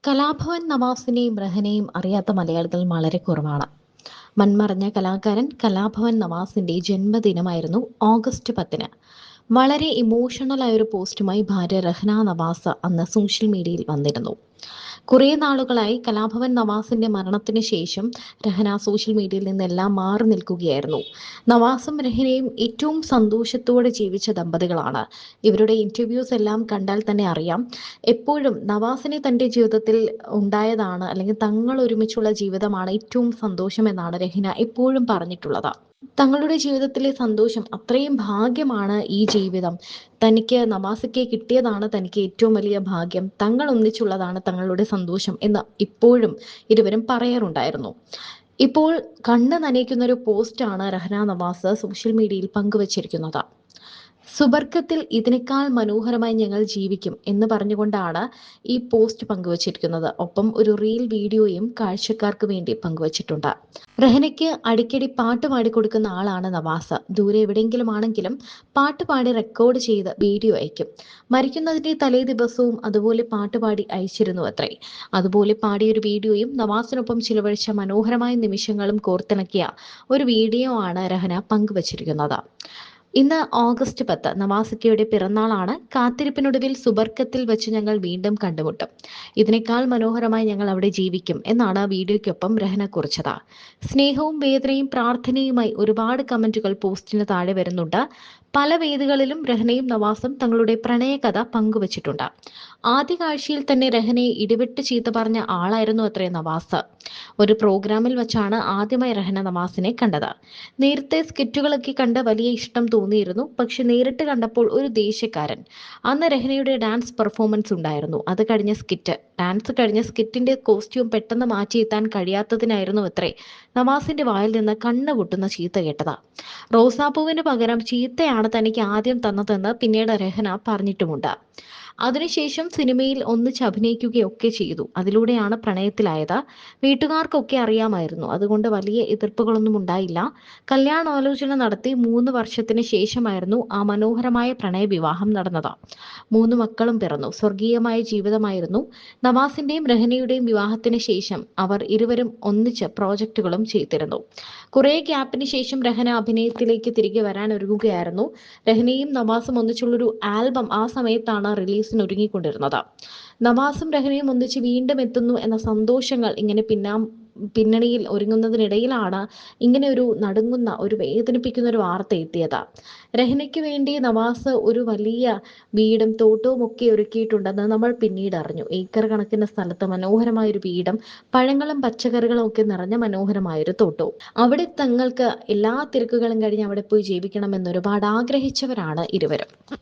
കലാഭവൻ നവാസിനെയും റഹനെയും അറിയാത്ത മലയാളികൾ വളരെ കുറവാണ്. മൺമറഞ്ഞ കലാകാരൻ കലാഭവൻ നവാസിന്റെ ജന്മദിനമായിരുന്നു ഓഗസ്റ്റ് 10-ന്. വളരെ ഇമോഷണൽ ആയ ഒരു പോസ്റ്റുമായി ഭാര്യ റഹ്ന നവാസ് അന്ന് സോഷ്യൽ മീഡിയയിൽ വന്നിരുന്നു. കുറേ നാളുകളായി കലാഭവൻ നവാസിന്റെ മരണത്തിന് ശേഷം രഹന സോഷ്യൽ മീഡിയയിൽ നിന്നെല്ലാം മാറി നിൽക്കുകയായിരുന്നു. നവാസും രഹനയും ഏറ്റവും സന്തോഷത്തോടെ ജീവിച്ച ദമ്പതികളാണ്. ഇവരുടെ ഇന്റർവ്യൂസ് എല്ലാം കണ്ടാൽ തന്നെ അറിയാം, എപ്പോഴും നവാസിനെ തന്റെ ജീവിതത്തിൽ ഉണ്ടായതാണ്, അല്ലെങ്കിൽ തങ്ങൾ ഒരുമിച്ചുള്ള ജീവിതമാണ് ഏറ്റവും സന്തോഷമെന്നാണ് രഹന എപ്പോഴും പറഞ്ഞിട്ടുള്ളത്. തങ്ങളുടെ ജീവിതത്തിലെ സന്തോഷം, അത്രയും ഭാഗ്യമാണ് ഈ ജീവിതം, തനിക്ക് നവാസിക്ക് കിട്ടിയതാണ് തനിക്ക് ഏറ്റവും വലിയ ഭാഗ്യം, തങ്ങൾ ഒന്നിച്ചുള്ളതാണ് തങ്ങളുടെ സന്തോഷം എന്ന് ഇപ്പോഴും ഇരുവരും പറയാറുണ്ടായിരുന്നു. ഇപ്പോൾ കണ്ണ് നനയിക്കുന്ന ഒരു പോസ്റ്റാണ് റഹ്ന നവാസ് സോഷ്യൽ മീഡിയയിൽ പങ്കുവച്ചിരിക്കുന്നത്. സുബർക്കത്തിൽ ഇതിനേക്കാൾ മനോഹരമായി ഞങ്ങൾ ജീവിക്കും എന്ന് പറഞ്ഞുകൊണ്ടാണ് ഈ പോസ്റ്റ് പങ്കുവച്ചിരിക്കുന്നത്. ഒപ്പം ഒരു റീൽ വീഡിയോയും കാഴ്ചക്കാർക്ക് വേണ്ടി പങ്കുവച്ചിട്ടുണ്ട്. റഹനയ്ക്ക് അടിക്കടി പാട്ട് പാടിക്കൊടുക്കുന്ന ആളാണ് നവാസ്. ദൂരെ എവിടെയെങ്കിലും ആണെങ്കിലും പാട്ട് പാടി റെക്കോർഡ് ചെയ്ത് വീഡിയോ അയക്കും. മരിക്കുന്നതിന്റെ തലേ ദിവസവും അതുപോലെ പാട്ട് പാടി അയച്ചിരുന്നു അത്രേ. അതുപോലെ പാടിയൊരു വീഡിയോയും നവാസിനൊപ്പം ചിലവഴിച്ച മനോഹരമായ നിമിഷങ്ങളും കോർത്തിണക്കിയ ഒരു വീഡിയോ ആണ് രഹന പങ്കുവച്ചിരിക്കുന്നത്. ഇന്ന് ഓഗസ്റ്റ് 10 നവാസിക്കയുടെ പിറന്നാളാണ്. കാത്തിരിപ്പിനൊടുവിൽ സുബർക്കത്തിൽ വെച്ച് ഞങ്ങൾ വീണ്ടും കണ്ടുമുട്ടും. ഇതിനേക്കാൾ മനോഹരമായി ഞങ്ങൾ അവിടെ ജീവിക്കും എന്നാണ് വീഡിയോയ്ക്കൊപ്പം രഹന കുറിച്ചത്. സ്നേഹവും വേദനയും പ്രാർത്ഥനയുമായി ഒരുപാട് കമന്റുകൾ പോസ്റ്റിന് താഴെ വരുന്നുണ്ട്. പല വേദികളിലും രഹനയും നവാസും തങ്ങളുടെ പ്രണയകഥ പങ്കുവച്ചിട്ടുണ്ട്. ആദ്യ കാഴ്ചയിൽ തന്നെ രഹനയെ ഇടിവിട്ട് ചീത്ത പറഞ്ഞ ആളായിരുന്നു അത്രേ നവാസ്. ഒരു പ്രോഗ്രാമിൽ വെച്ചാണ് ആദ്യമായി രഹന നവാസിനെ കണ്ടത്. നേരത്തെ സ്കിറ്റുകളൊക്കെ കണ്ട് വലിയ ഇഷ്ടം തോന്നിയിരുന്നു. പക്ഷെ നേരിട്ട് കണ്ടപ്പോൾ ഒരു ദേഷ്യക്കാരൻ. അന്ന് രഹനയുടെ ഡാൻസ് പെർഫോമൻസ് ഉണ്ടായിരുന്നു. അത് കഴിഞ്ഞ സ്കിറ്റ്, ഡാൻസ് കഴിഞ്ഞ സ്കിറ്റിന്റെ കോസ്റ്റ്യൂം പെട്ടെന്ന് മാറ്റിയെത്താൻ കഴിയാത്തതിനായിരുന്നു അത്രേ നവാസിന്റെ വായിൽ നിന്ന് കണ്ണ് പൊട്ടുന്ന ചീത്ത കേട്ടത്. റോസാപ്പൂവിന് പകരം ചീത്തയാണ് തനിക്ക് ആദ്യം തന്നതെന്ന് പിന്നീട് രഹന പറഞ്ഞിട്ടുമുണ്ട്. അതിനുശേഷം സിനിമയിൽ ഒന്നിച്ച് അഭിനയിക്കുകയൊക്കെ ചെയ്തു. അതിലൂടെയാണ് പ്രണയത്തിലായത്. വീട്ടുകാർക്കൊക്കെ അറിയാമായിരുന്നു. അതുകൊണ്ട് വലിയ എതിർപ്പുകളൊന്നും ഉണ്ടായില്ല. കല്യാണാലോചന നടത്തി 3 വർഷത്തിന് ശേഷമായിരുന്നു ആ മനോഹരമായ പ്രണയവിവാഹം നടന്നത്. 3 മക്കളും പിറന്നു. സ്വർഗീയമായ ജീവിതമായിരുന്നു. നവാസിന്റെയും രഹനയുടെയും വിവാഹത്തിന് ശേഷം അവർ ഇരുവരും ഒന്നിച്ച് പ്രോജക്റ്റുകളും ചെയ്തിരുന്നു. കുറെ ഗ്യാപ്പിന് ശേഷം രഹന അഭിനയത്തിലേക്ക് തിരികെ വരാൻ ഒരുങ്ങുകയായിരുന്നു. രഹനയും നവാസും ഒന്നിച്ചുള്ളൊരു ആൽബം ആ സമയത്താണ് റിലീസിന് ഒരുങ്ങിക്കൊണ്ടിരുന്നത്. നവാസും രഹനയും ഒന്നിച്ച് വീണ്ടും എത്തുന്നു എന്ന സന്തോഷങ്ങൾ ഇങ്ങനെ പിന്നണിയിൽ ഒരുങ്ങുന്നതിനിടയിലാണ് ഇങ്ങനെ ഒരു നടുങ്ങുന്ന, ഒരു വേദനിപ്പിക്കുന്ന ഒരു വാർത്ത എത്തിയത്. രഹനയ്ക്ക് വേണ്ടി നവാസ് ഒരു വലിയ വീടും തോട്ടവും ഒക്കെ ഒരുക്കിയിട്ടുണ്ടെന്ന് നമ്മൾ പിന്നീട് അറിഞ്ഞു. ഏക്കർ കണക്കിന് സ്ഥലത്ത് മനോഹരമായ ഒരു വീടും പഴങ്ങളും പച്ചക്കറികളും ഒക്കെ നിറഞ്ഞ മനോഹരമായൊരു തോട്ടവും. അവിടെ തങ്ങൾക്ക് എല്ലാ തിരക്കുകളും കഴിഞ്ഞ് അവിടെ പോയി ജീവിക്കണമെന്ന് ഒരുപാട് ആഗ്രഹിച്ചവരാണ് ഇരുവരും.